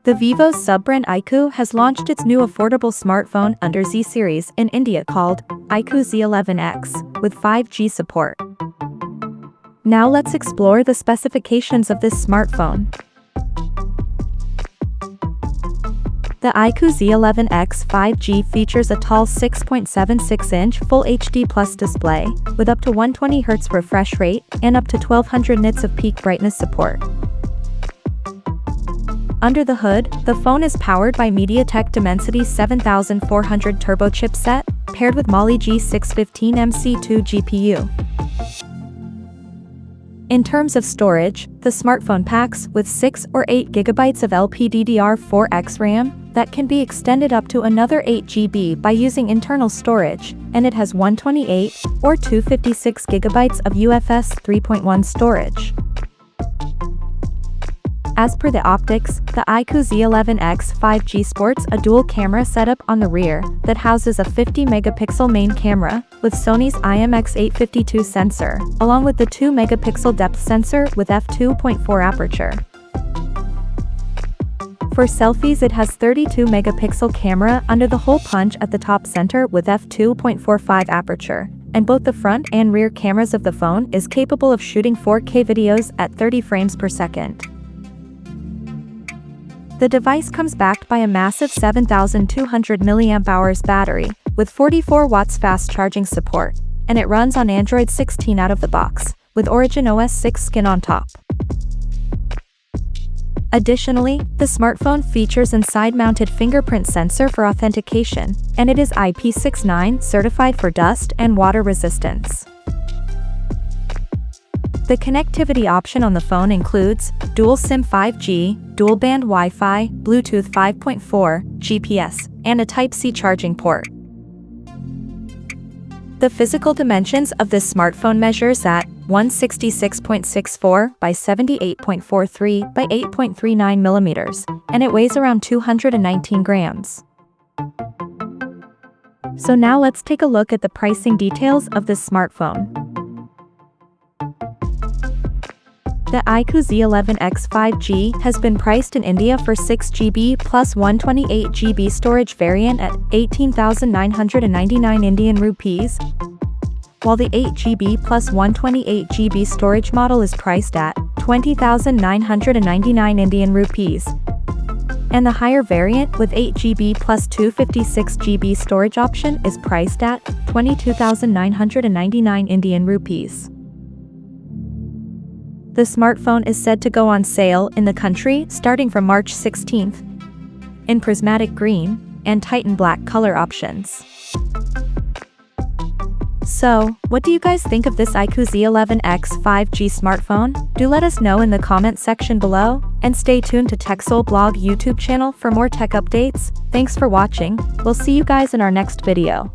The Vivo's sub-brand iQOO has launched its new affordable smartphone under Z series in India called iQOO Z11x, with 5G support. Now let's explore the specifications of this smartphone. The iQOO Z11x 5G features a tall 6.76-inch Full HD Plus display, with up to 120Hz refresh rate and up to 1200 nits of peak brightness support. Under the hood, the phone is powered by MediaTek Dimensity 7400 turbo chipset, paired with Mali G615MC2 GPU. In terms of storage, the smartphone packs with 6 or 8 GB of LPDDR4X RAM that can be extended up to another 8 GB by using internal storage, and it has 128 or 256 GB of UFS 3.1 storage. As per the optics, the iQOO Z11x 5G sports a dual camera setup on the rear that houses a 50-megapixel main camera with Sony's IMX852 sensor, along with the 2-megapixel depth sensor with f2.4 aperture. For selfies, it has 32-megapixel camera under the hole punch at the top center with f2.45 aperture, and both the front and rear cameras of the phone is capable of shooting 4K videos at 30 frames per second. The device comes backed by a massive 7,200 mAh battery, with 44 watts fast charging support, and it runs on Android 16 out of the box, with Origin OS 6 skin on top. Additionally, the smartphone features a side-mounted fingerprint sensor for authentication, and it is IP69 certified for dust and water resistance. The connectivity option on the phone includes dual SIM 5G, dual-band Wi-Fi, Bluetooth 5.4, GPS, and a Type-C charging port. The physical dimensions of this smartphone measures at 166.64 by 78.43 by 8.39 millimeters, and it weighs around 219 grams. So now let's take a look at the pricing details of this smartphone. The iQOO Z11x 5G has been priced in India for 6GB plus 128GB storage variant at 18,999 Indian rupees, while the 8GB plus 128GB storage model is priced at 20,999 Indian rupees, and the higher variant with 8GB plus 256GB storage option is priced at 22,999 Indian rupees. The smartphone is said to go on sale in the country starting from March 16th in prismatic green and Titan black color options. So, what do you guys think of this iQOO Z11x 5G smartphone? Do let us know in the comment section below, and stay tuned to TechSole Blog YouTube channel for more tech updates. Thanks for watching. We'll see you guys in our next video.